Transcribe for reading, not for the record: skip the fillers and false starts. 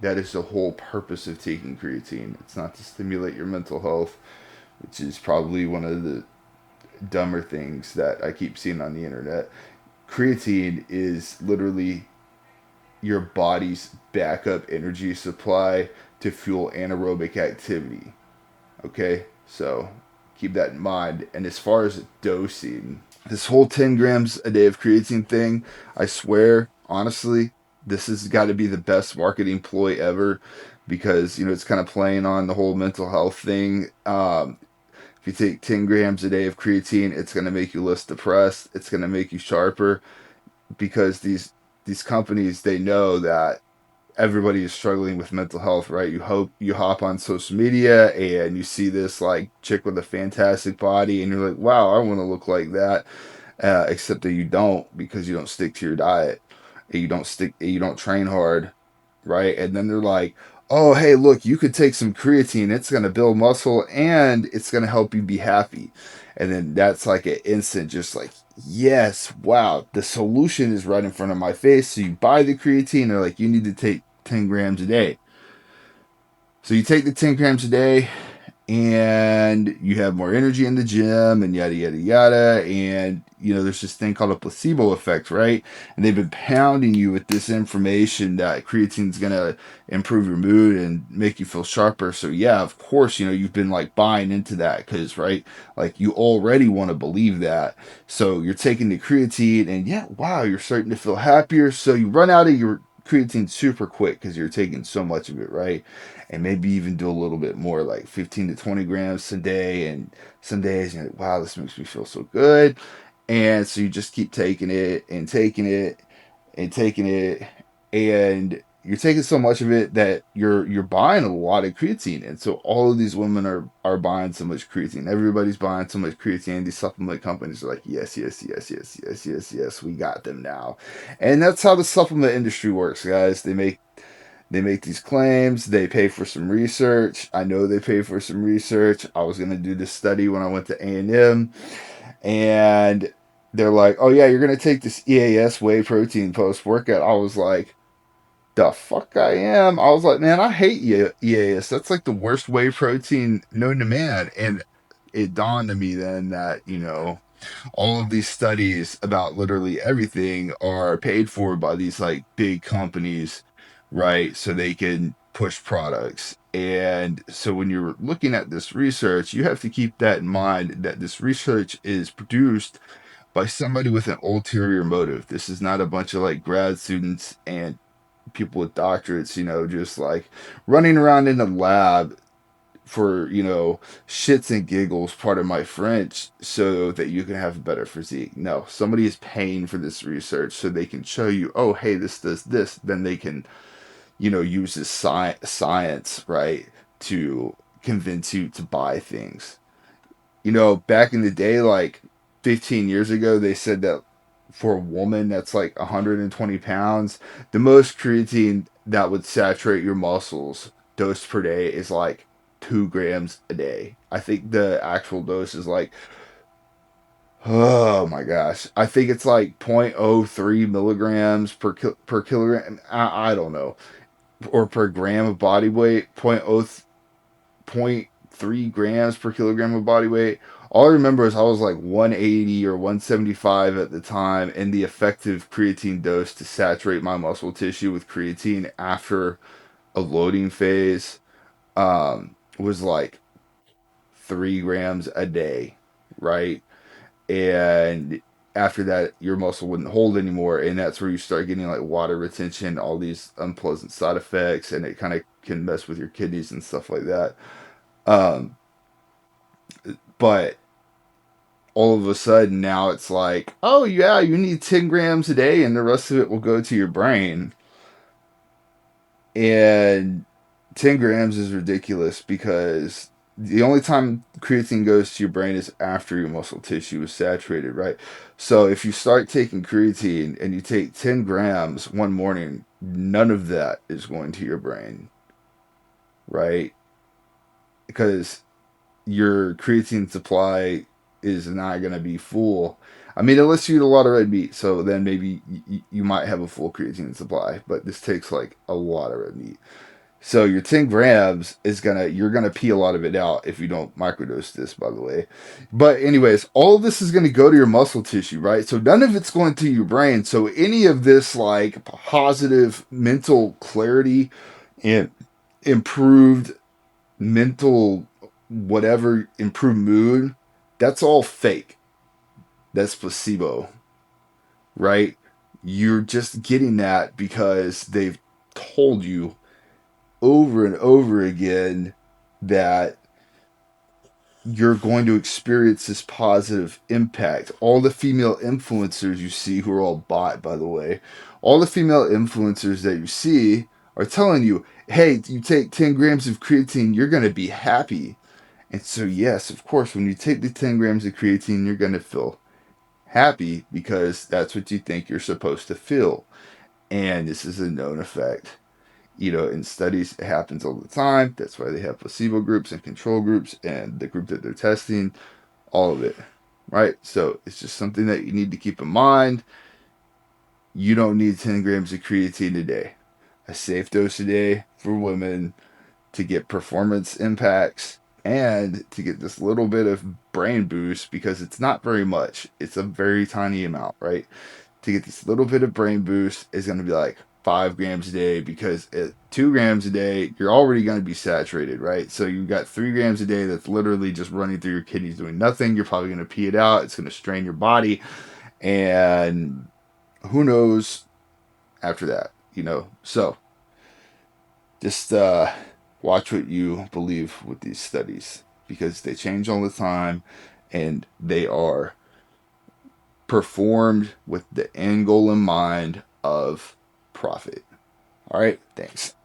That is the whole purpose of taking creatine. It's not to stimulate your mental health, which is probably one of the dumber things that I keep seeing on the internet. Creatine is literally your body's backup energy supply to fuel anaerobic activity. Okay? So keep that in mind. And as far as dosing, this whole 10 grams a day of creatine thing, I swear, honestly, this has got to be the best marketing ploy ever because, it's kind of playing on the whole mental health thing. If you take 10 grams a day of creatine, it's going to make you less depressed. It's going to make you sharper because these companies, they know that everybody is struggling with mental health, right? You hop on social media and you see this like chick with a fantastic body and you're like, wow, I want to look like that. Except that you don't because you don't stick to your diet. And you don't train hard, right? And then they're like, oh, hey, look, you could take some creatine. It's going to build muscle and it's going to help you be happy. And then that's like an instant, just like, yes, wow, the solution is right in front of my face. So you buy the creatine, they're like, you need to take 10 grams a day. So you take the 10 grams a day, and you have more energy in the gym and yada yada yada. And there's this thing called a placebo effect, right? And they've been pounding you with this information that creatine's gonna improve your mood and make you feel sharper. So yeah, of course, you've been like buying into that because, right, like you already want to believe that. So you're taking the creatine and yeah, wow, you're starting to feel happier. So you run out of your creatine super quick because you're taking so much of it, right? And maybe even do a little bit more, like 15 to 20 grams a day. And some days you're like, wow, this makes me feel so good. And so you just keep taking it and taking it and taking it. And you're taking so much of it that you're buying a lot of creatine. And so all of these women are buying so much creatine. Everybody's buying so much creatine. These supplement companies are like, yes, yes, yes, yes, yes, yes, yes, we got them now. And that's how the supplement industry works, guys. They make these claims. They pay for some research. I know they pay for some research. I was going to do this study when I went to A&M, and they're like, "Oh yeah, you're going to take this EAS whey protein post workout." I was like, "The fuck I am." I was like, "Man, I hate EAS. That's like the worst whey protein known to man." And it dawned on me then that all of these studies about literally everything are paid for by these like big companies, right? So they can push products. And so when you're looking at this research, you have to keep that in mind that this research is produced by somebody with an ulterior motive. This is not a bunch of like grad students and people with doctorates, just like running around in the lab for shits and giggles, pardon my French, so that you can have a better physique. No, somebody is paying for this research so they can show you, oh hey, this does this. Then they can use this science, right, to convince you to buy things. Back in the day, like 15 years ago, they said that for a woman that's like 120 pounds, the most creatine that would saturate your muscles dose per day is like 2 grams a day. I think the actual dose is like, oh my gosh, I think it's like zero point zero 0.03 milligrams per kilogram. I don't know, or per gram of body weight, point 0.3 grams per kilogram of body weight. All I remember is I was like 180 or 175 at the time, and the effective creatine dose to saturate my muscle tissue with creatine after a loading phase was like 3 grams a day, right? And after that, your muscle wouldn't hold anymore, and that's where you start getting like water retention, all these unpleasant side effects, and it kind of can mess with your kidneys and stuff like that. Um, but all of a sudden now it's like, oh yeah, you need 10 grams a day, and the rest of it will go to your brain. And 10 grams is ridiculous because the only time creatine goes to your brain is after your muscle tissue is saturated, right? So if you start taking creatine and you take 10 grams one morning, none of that is going to your brain, right? Because your creatine supply is not going to be full. I mean, unless you eat a lot of red meat, so then maybe you might have a full creatine supply, but this takes like a lot of red meat. So your 10 grams is you're gonna pee a lot of it out if you don't microdose this, by the way. But anyways, all of this is gonna go to your muscle tissue, right? So none of it's going to your brain. So any of this like positive mental clarity and improved mental whatever, improved mood, that's all fake. That's placebo, right? You're just getting that because they've told you over and over again that you're going to experience this positive impact. All the female influencers you see, who are all bought, by the way, all the female influencers that you see are telling you, hey, you take 10 grams of creatine, you're going to be happy. And so, yes, of course, when you take the 10 grams of creatine, you're going to feel happy because that's what you think you're supposed to feel. And this is a known effect. In studies, it happens all the time. That's why they have placebo groups and control groups and the group that they're testing, all of it, right? So it's just something that you need to keep in mind. You don't need 10 grams of creatine a day. A safe dose a day for women to get performance impacts and to get this little bit of brain boost because it's not very much. It's a very tiny amount, right? To get this little bit of brain boost is going to be like 5 grams a day because at 2 grams a day, you're already going to be saturated, right? So you've got 3 grams a day that's literally just running through your kidneys doing nothing. You're probably going to pee it out. It's going to strain your body. And who knows after that. So just watch what you believe with these studies because they change all the time and they are performed with the end goal in mind of profit. All right, thanks.